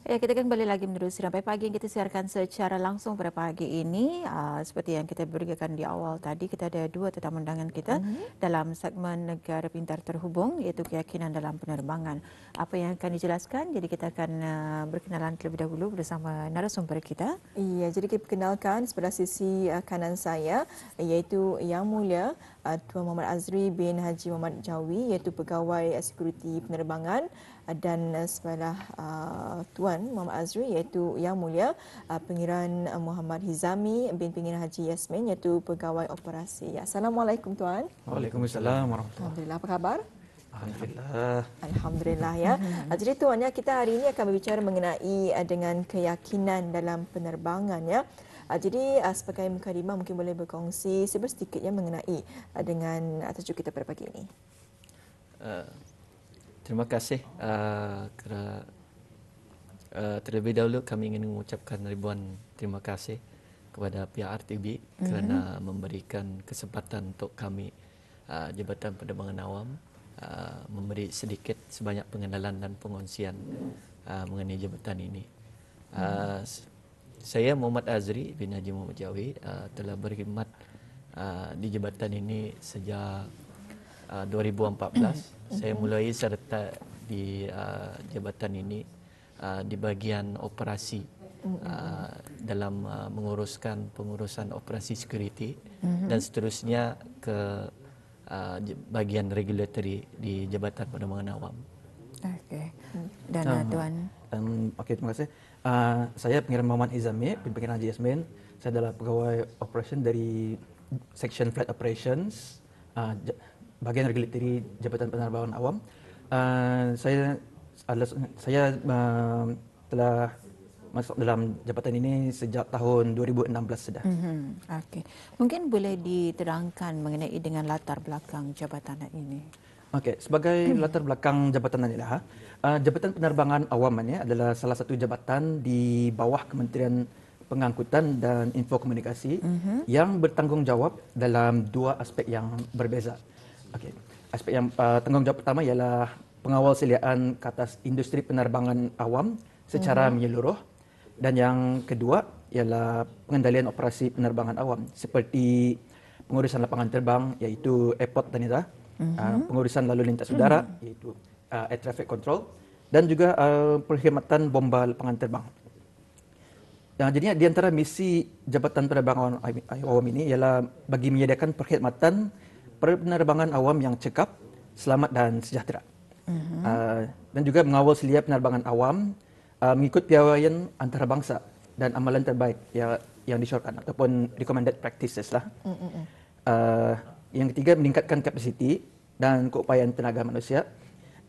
Ya, kita kan kembali lagi menerusi sampai pagi yang kita siarkan secara langsung pada pagi ini. Seperti yang kita berikan di awal tadi, kita ada dua tetamu undangan kita dalam segmen Negara Pintar Terhubung, iaitu keyakinan dalam penerbangan. Apa yang akan dijelaskan? Jadi kita akan berkenalan terlebih dahulu bersama narasumber kita. Iya, jadi kita perkenalkan sebelah sisi kanan saya iaitu Yang Mulia Tuan Muhammad Azri bin Haji Muhammad Jawi, iaitu pegawai sekuriti penerbangan, dan sebelah Tuan Muhammad Azri iaitu Yang Mulia Pengiran Muhammad Hizami bin Pengiran Haji Yasmin, iaitu pegawai operasi. Assalamualaikum Tuan. Waalaikumsalam warahmatullahi. Alhamdulillah, apa khabar? Alhamdulillah. Alhamdulillah ya. Jadi Tuan ya, kita hari ini akan berbicara mengenai dengan keyakinan dalam penerbangan ya. Jadi sebagai mukadimah mungkin boleh berkongsi sedikit ya mengenai dengan tajuk kita pada pagi ini. Terima kasih kerana terlebih dahulu kami ingin mengucapkan ribuan terima kasih kepada pihak RTB kerana memberikan kesempatan untuk kami Jabatan Penerbangan Awam memberi sedikit sebanyak pengenalan dan pengongsian mengenai jabatan ini. Saya Muhammad Azri bin Haji Muhammad Jawi telah berkhidmat di jabatan ini sejak 2014. Saya mulai serta di jabatan ini di bahagian operasi dalam menguruskan pengurusan operasi security dan seterusnya ke bahagian regulatory di Jabatan Penerbangan Awam. Okey. Dan Tuan. Okey, terima kasih. Saya Pengiran Muhammad Hizami bin Pengiran Haji Yasmin. Saya adalah pegawai operation dari Section Flight Operations, bahagian regulatory Jabatan Penerbangan Awam. Saya telah masuk dalam jabatan ini sejak tahun 2016 sudah. Okey. Mungkin boleh diterangkan mengenai dengan latar belakang jabatan ini. Okey, sebagai latar belakang jabatan adalah Jabatan Penerbangan Awam ini adalah salah satu jabatan di bawah Kementerian Pengangkutan dan Infokomunikasi yang bertanggungjawab dalam dua aspek yang berbeza. Okey. Aspek yang tanggungjawab pertama ialah pengawal seliaan ke atas industri penerbangan awam secara menyeluruh, dan yang kedua ialah pengendalian operasi penerbangan awam seperti pengurusan lapangan terbang iaitu airport dan pengurusan lalu lintas udara iaitu air traffic control, dan juga perkhidmatan bomba lapangan terbang. Jadinya di antara misi Jabatan Penerbangan Awam ini ialah bagi menyediakan perkhidmatan penerbangan awam yang cekap, selamat dan sejahtera. Dan juga mengawal selia penerbangan awam mengikut piawaian antarabangsa dan amalan terbaik yang disyorkan ataupun recommended practices lah. Yang ketiga, meningkatkan kapasiti dan keupayaan tenaga manusia,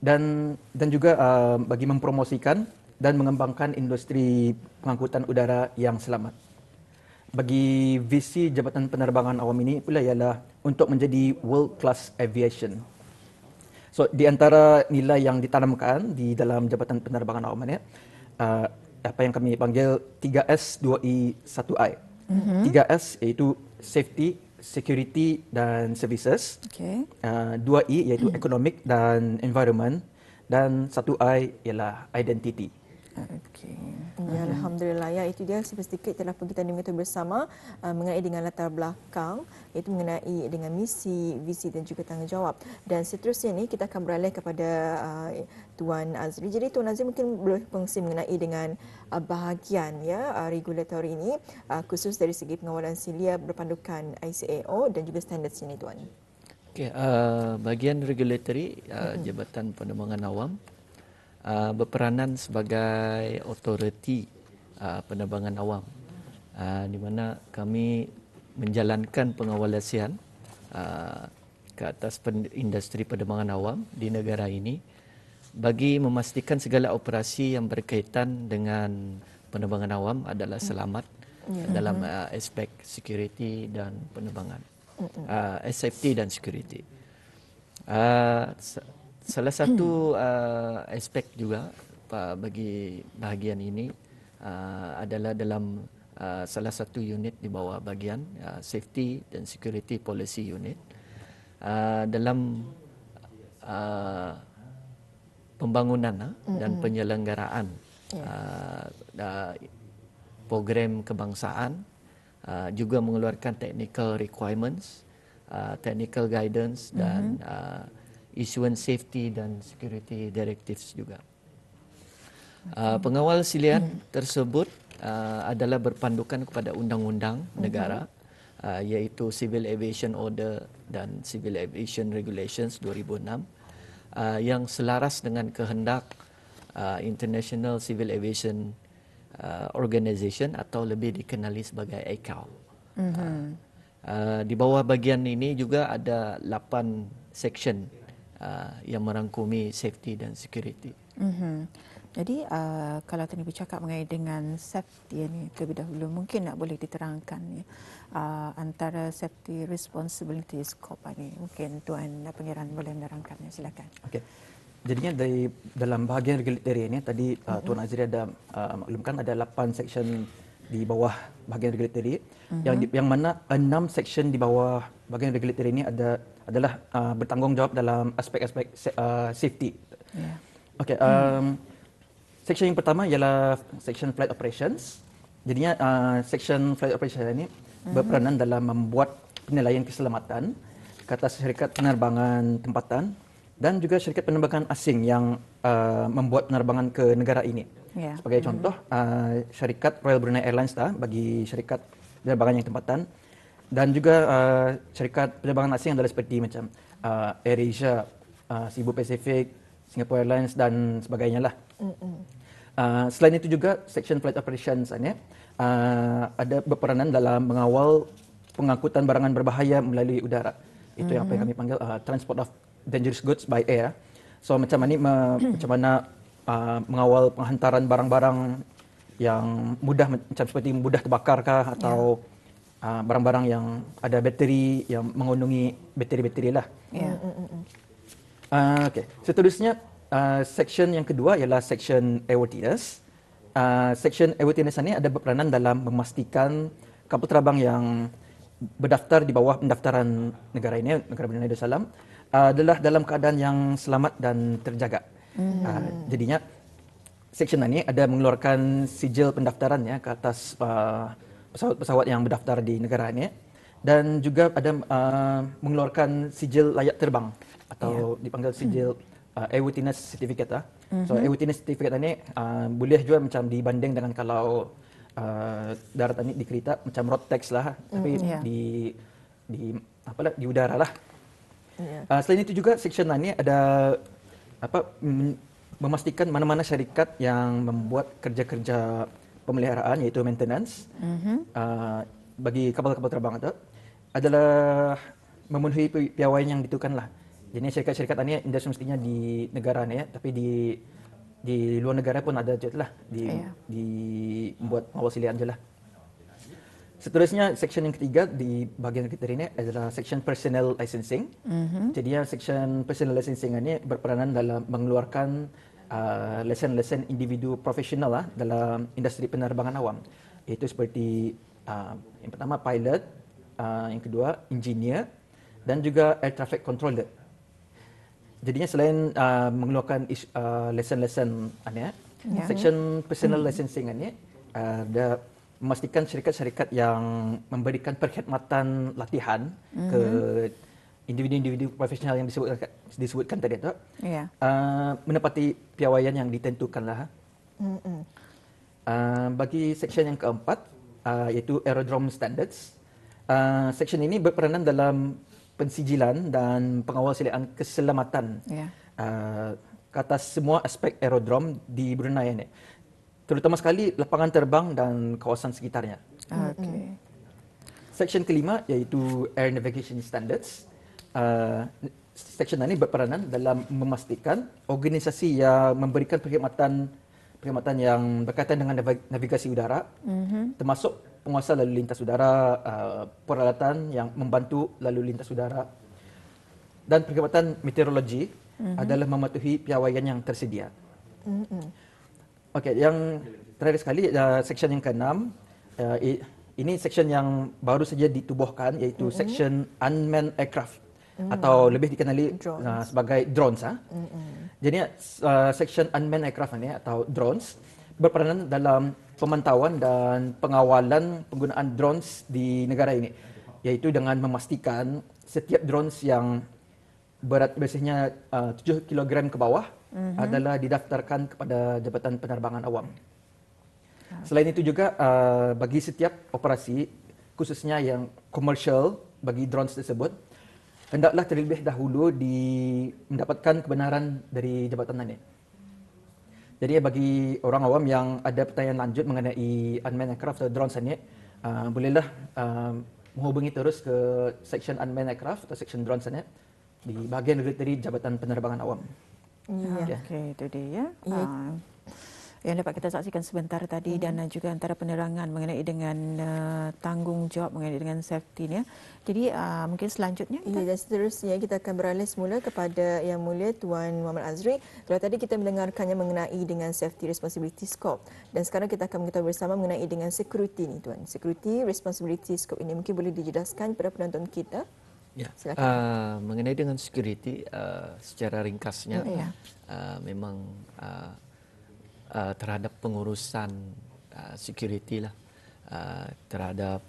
dan juga bagi mempromosikan dan mengembangkan industri pengangkutan udara yang selamat. Bagi visi Jabatan Penerbangan Awam ini pula ialah untuk menjadi world class aviation. So di antara nilai yang ditanamkan di dalam Jabatan Penerbangan Awam ini apa yang kami panggil 3S, 2I, 1I. 3S iaitu safety, security dan services. Okey. 2I iaitu economic dan environment, dan 1I ialah identity. Okey. Ya, Alhamdulillah ya, itu dia sedikit telah kita mengetahui bersama mengenai dengan latar belakang, iaitu mengenai dengan misi, visi dan juga tanggungjawab. Dan seterusnya ni kita akan beralih kepada Tuan Azri. Jadi Tuan Azri mungkin boleh kongsi mengenai dengan bahagian ya regulatory ini, khusus dari segi pengawalan silia berpandukan ICAO dan juga standard sini Tuan. Okey, bahagian regulatory Jabatan Penerbangan Awam berperanan sebagai autoriti penerbangan awam, di mana kami menjalankan pengawalasian ke atas industri penerbangan awam di negara ini bagi memastikan segala operasi yang berkaitan dengan penerbangan awam adalah selamat dalam aspek security dan penerbangan, safety dan security. Salah satu aspek juga bagi bahagian ini adalah dalam salah satu unit di bawah bahagian Safety dan Security Policy Unit dalam pembangunan dan penyelenggaraan program kebangsaan, juga mengeluarkan technical requirements, technical guidance dan issuance safety dan security directives juga. Pengawal silian tersebut adalah berpandukan kepada undang-undang negara, iaitu Civil Aviation Order dan Civil Aviation Regulations 2006, yang selaras dengan kehendak International Civil Aviation Organization atau lebih dikenali sebagai ICAO. Di bawah bagian ini juga ada 8 section yang merangkumi safety dan security. Jadi kalau tadi bercakap mengenai dengan safety ini terlebih dahulu, mungkin nak boleh diterangkan ya, antara safety responsibility scope ini. Mungkin Tuan Pangeran boleh menerangkannya, silakan. Okey. Jadinya dari dalam bahagian regulatory ini tadi Tuan Azri ada maklumkan ada 8 section di bawah bahagian regulatory, yang mana 6 section di bawah bahagian regulatory ini adalah bertanggungjawab dalam aspek-aspek safety. Yeah. Okey, section yang pertama ialah section flight operations. Jadinya section flight operations ini berperanan dalam membuat penilaian keselamatan ke atas syarikat penerbangan tempatan dan juga syarikat penerbangan asing yang membuat penerbangan ke negara ini. Yeah. Sebagai contoh, syarikat Royal Brunei Airlines bagi syarikat penerbangan yang tempatan, dan juga syarikat penerbangan asing adalah seperti macam AirAsia, Cebu Pacific, Singapore Airlines dan sebagainya lah. Selain itu juga section flight operations ini ada berperanan dalam mengawal pengangkutan barangan berbahaya melalui udara. Itu yang kami panggil transport of dangerous goods by air. So macam mana mengawal penghantaran barang-barang yang mudah seperti mudah terbakarkah atau barang-barang yang ada bateri yang mengandungi bateri-bateri lah. Okey. Seterusnya section yang kedua ialah section airworthiness. Section airworthiness ini ada berperanan dalam memastikan kapal terbang yang berdaftar di bawah pendaftaran negara ini, negara Brunei Darussalam, adalah dalam keadaan yang selamat dan terjaga. Jadinya section ini ada mengeluarkan sijil pendaftarannya ke atas pesawat-pesawat yang berdaftar di negara ini, dan juga ada mengeluarkan sijil layak terbang atau dipanggil sijil airworthiness certificate. So airworthiness certificate ini boleh juga macam dibanding dengan kalau daratan ini di kereta macam road tax lah, tapi di udara lah. Selain itu juga section ini ada memastikan mana-mana syarikat yang membuat kerja-kerja pemeliharaan iaitu maintenance bagi kapal-kapal terbang itu adalah memenuhi piawaian yang ditentukan lah. Jadi syarikat-syarikat ini tidak semestinya di negara ni, tapi di luar negara pun ada je lah, buat pengawasilian je lah. Seterusnya section yang ketiga di bahagian kita ini adalah section personnel licensing. Jadi section personnel licensing ini berperanan dalam mengeluarkan lesen-lesen individu profesional lah dalam industri penerbangan awam. Iaitu seperti yang pertama pilot, yang kedua engineer dan juga air traffic controller. Jadinya selain mengeluarkan lesen-lesen ini, section personal licensing ini ada memastikan syarikat-syarikat yang memberikan perkhidmatan latihan ke individu-individu profesional yang disebutkan tadi itu menepati piawaian yang ditentukan lah. Bagi section yang keempat iaitu aerodrome standards. Section ini berperanan dalam pensijilan dan pengawasilian keselamatan ke atas semua aspek aerodrome di Brunei ini, terutama sekali lapangan terbang dan kawasan sekitarnya. Section kelima iaitu air navigation standards. Section ini berperanan dalam memastikan organisasi yang memberikan perkhidmatan yang berkaitan dengan navigasi udara, termasuk penguasa lalu lintas udara, peralatan yang membantu lalu lintas udara, dan perkhidmatan meteorologi adalah mematuhi piawaian yang tersedia. Okey, yang terakhir sekali section yang keenam, ini section yang baru saja ditubuhkan iaitu section unmanned aircraft atau lebih dikenali sebagai drones. Jadi section unmanned aircraft ini atau drones berperanan dalam pemantauan dan pengawalan penggunaan drones di negara ini, yaitu dengan memastikan setiap drones yang berat biasanya 7 kg ke bawah adalah didaftarkan kepada Jabatan Penerbangan Awam. Selain itu juga bagi setiap operasi, khususnya yang komersial bagi drones tersebut, hendaklah terlebih dahulu mendapatkan kebenaran dari jabatan ini. Jadi bagi orang awam yang ada pertanyaan lanjut mengenai unmanned aircraft atau drones ini, bolehlah menghubungi terus ke section unmanned aircraft atau section drones ini di bahagian regulatory Jabatan Penerbangan Awam. Ya. Okey, itu dia ya. Ya. Yang dapat kita saksikan sebentar tadi dan juga antara penerangan mengenai dengan tanggungjawab mengenai dengan safety ni. Jadi mungkin selanjutnya Ya, dan seterusnya kita akan beralih semula kepada Yang Mulia Tuan Muhammad Azri. Kalau tadi kita mendengarkannya mengenai dengan Safety Responsibility Scope, dan sekarang kita akan mengetahui bersama mengenai dengan security ni Tuan. Security Responsibility Scope ini mungkin boleh dijelaskan kepada penonton kita. Ya, Silakan. mengenai dengan security, secara ringkasnya, Ya. memang terhadap pengurusan security lah, terhadap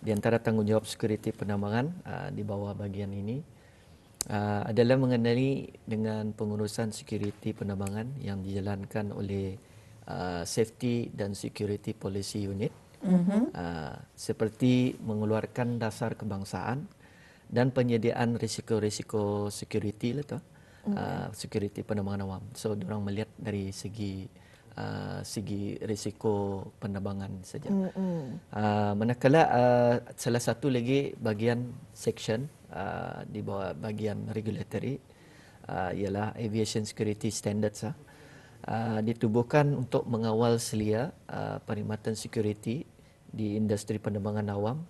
di antara tanggungjawab security penerbangan di bawah bahagian ini adalah mengenai dengan pengurusan security penerbangan yang dijalankan oleh Safety dan Security Policy Unit, seperti mengeluarkan dasar kebangsaan dan penyediaan risiko-risiko security lah tu, security penerbangan awam. So diorang melihat dari segi risiko penerbangan saja. Manakala salah satu lagi bahagian section di bawah bahagian regulatory ialah Aviation Security Standards, ditubuhkan untuk mengawal selia perkhidmatan security di industri penerbangan awam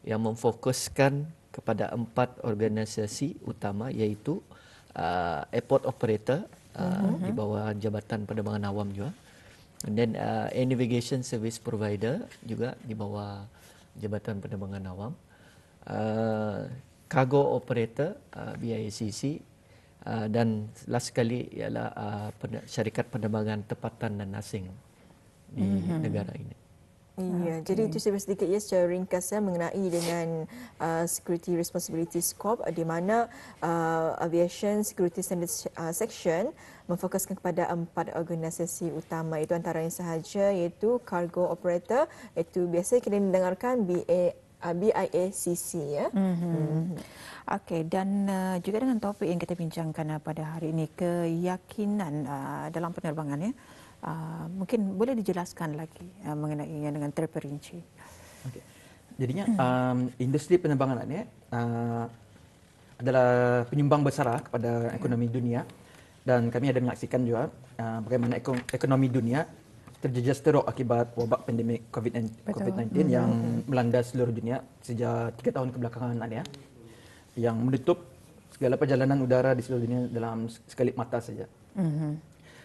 yang memfokuskan kepada 4 organisasi utama, iaitu airport operator di bawah Jabatan Penerbangan Awam juga, dan air navigation service provider juga di bawah Jabatan Penerbangan Awam, cargo operator BIACC, dan last sekali ialah syarikat penerbangan tempatan dan asing di negara ini. Ya, jadi itu sedikit ya secara ringkas ya mengenai dengan Security Responsibility Scope, di mana Aviation Security Standards Section memfokuskan kepada 4 organisasi utama, itu antaranya sahaja iaitu Cargo Operator, itu biasa kita mendengarkan BIACC ya. Okey, dan juga dengan topik yang kita bincangkan pada hari ini, keyakinan dalam penerbangan ya. Mungkin boleh dijelaskan lagi mengenainya dengan terperinci. Okay. Jadinya industri penerbangan ini adalah penyumbang besar kepada ekonomi dunia, dan kami ada menyaksikan juga bagaimana ekonomi dunia terjejas teruk akibat wabak pandemik COVID-19 yang melanda seluruh dunia sejak 3 tahun kebelakangan ini, yang menutup segala perjalanan udara di seluruh dunia dalam sekelip mata saja.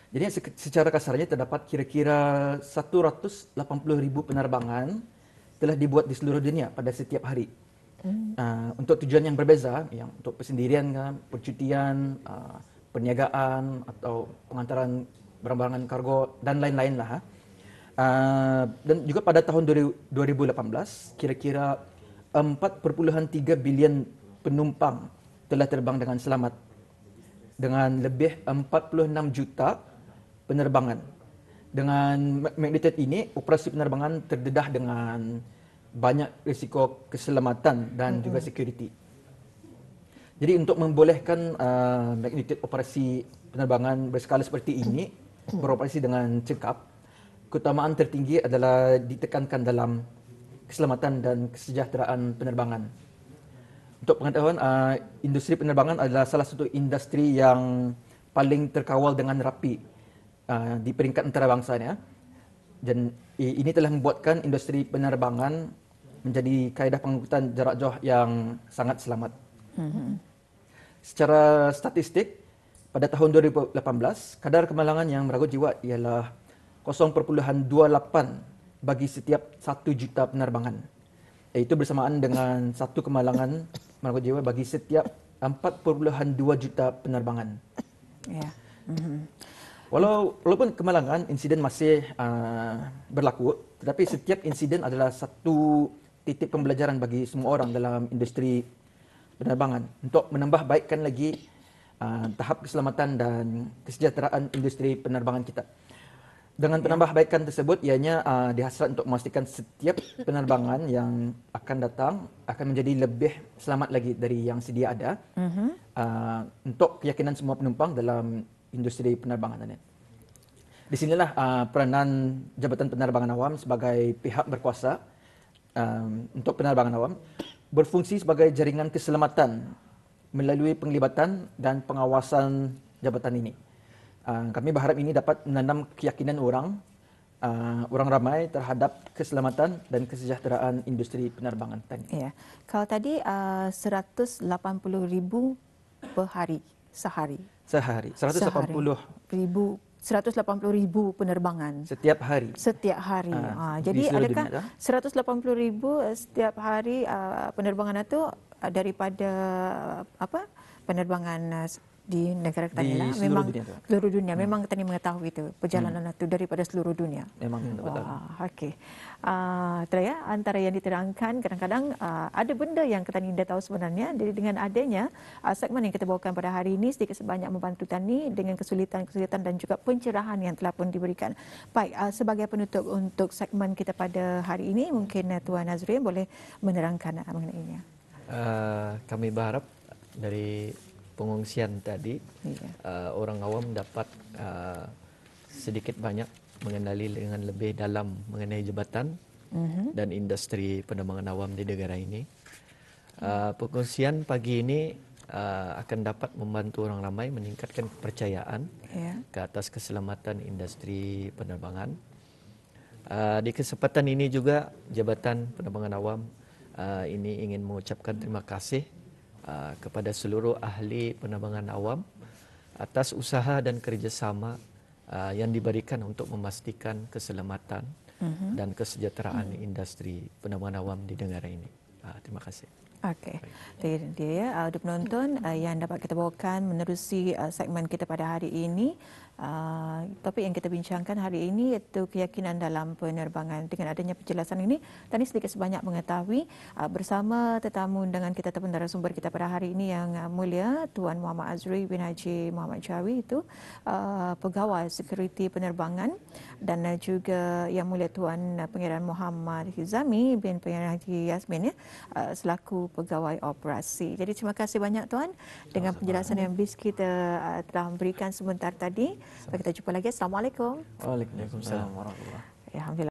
Jadi secara kasarnya terdapat kira-kira 180,000 penerbangan telah dibuat di seluruh dunia pada setiap hari. Untuk tujuan yang berbeza, yang untuk persendirian, percutian, perniagaan atau pengantaran barang-barang kargo dan lain-lain lah. Dan juga pada tahun 2018, kira-kira 4,3 bilion penumpang telah terbang dengan selamat, dengan lebih 46 juta penerbangan. Dengan magnitude ini, operasi penerbangan terdedah dengan banyak risiko keselamatan dan juga security. Jadi untuk membolehkan magnitude operasi penerbangan berskala seperti ini beroperasi dengan cekap, keutamaan tertinggi adalah ditekankan dalam keselamatan dan kesejahteraan penerbangan. Untuk pengetahuan, industri penerbangan adalah salah satu industri yang paling terkawal dengan rapi di peringkat antarabangsa, dan ini telah membuatkan industri penerbangan menjadi kaedah pengangkutan jarak jauh yang sangat selamat. Secara statistik, pada tahun 2018, kadar kemalangan yang meragut jiwa ialah 0.28 bagi setiap 1 juta penerbangan, iaitu bersamaan dengan 1 kemalangan meragut jiwa bagi setiap 4.2 juta penerbangan. Ya. Walaupun kemalangan insiden masih berlaku, tetapi setiap insiden adalah satu titik pembelajaran bagi semua orang dalam industri penerbangan untuk menambah baikkan lagi tahap keselamatan dan kesejahteraan industri penerbangan kita. Dengan penambahbaikan tersebut, ianya dihasrat untuk memastikan setiap penerbangan yang akan datang akan menjadi lebih selamat lagi dari yang sedia ada untuk keyakinan semua penumpang dalam industri penerbangan ini. Di sinilah peranan Jabatan Penerbangan Awam sebagai pihak berkuasa untuk penerbangan awam berfungsi sebagai jaringan keselamatan melalui penglibatan dan pengawasan jabatan ini. Kami berharap ini dapat menanam keyakinan orang ramai terhadap keselamatan dan kesejahteraan industri penerbangan tadi. Ya. Kalau tadi 180,000 per hari, sehari. Sehari 180,000 penerbangan setiap hari. setiap hari. Jadi seluruh adakah dunia, 180,000 setiap hari penerbangan itu daripada penerbangan di negara kita Di ni lah, seluruh memang dunia tu. seluruh dunia. Memang kita ni mengetahui itu perjalanan itu daripada seluruh dunia. Memang betul. Wah, okey. Itulah ya antara yang diterangkan. Kadang-kadang ada benda yang kita tidak tahu sebenarnya. Jadi dengan adanya segmen yang kita bawakan pada hari ini sedikit sebanyak membantu Tani dengan kesulitan-kesulitan dan juga pencerahan yang telah pun diberikan. Baik, sebagai penutup untuk segmen kita pada hari ini, mungkin Tuan Nazrin boleh menerangkan mengenainya. Kami berharap dari pengungsian tadi orang awam dapat sedikit banyak mengenali dengan lebih dalam mengenai jabatan dan industri penerbangan awam di negara ini. Pengungsian pagi ini akan dapat membantu orang ramai meningkatkan kepercayaan ke atas keselamatan industri penerbangan. Di kesempatan ini juga Jabatan Penerbangan Awam ini ingin mengucapkan terima kasih kepada seluruh ahli penerbangan awam atas usaha dan kerjasama yang diberikan untuk memastikan keselamatan dan kesejahteraan industri penerbangan awam di negara ini. Terima kasih. Okey. Dia ya, untuk penonton yang dapat kita bawakan menerusi segmen kita pada hari ini. Topik yang kita bincangkan hari ini iaitu keyakinan dalam penerbangan. Dengan adanya penjelasan ini, Tani sedikit sebanyak mengetahui bersama tetamu undangan kita ataupun narasumber kita pada hari ini yang mulia Tuan Muhammad Azri bin Haji Muhammad Jawi itu pegawai sekuriti penerbangan, dan juga yang mulia Tuan Pangeran Muhammad Hizami bin Pangeran Haji Yasmin selaku pegawai operasi. Jadi terima kasih banyak Tuan dengan penjelasan yang bis kita telah memberikan sebentar tadi. Kita jumpa lagi. Assalamualaikum. Waalaikumsalam warahmatullahi wabarakatuh. Alhamdulillah.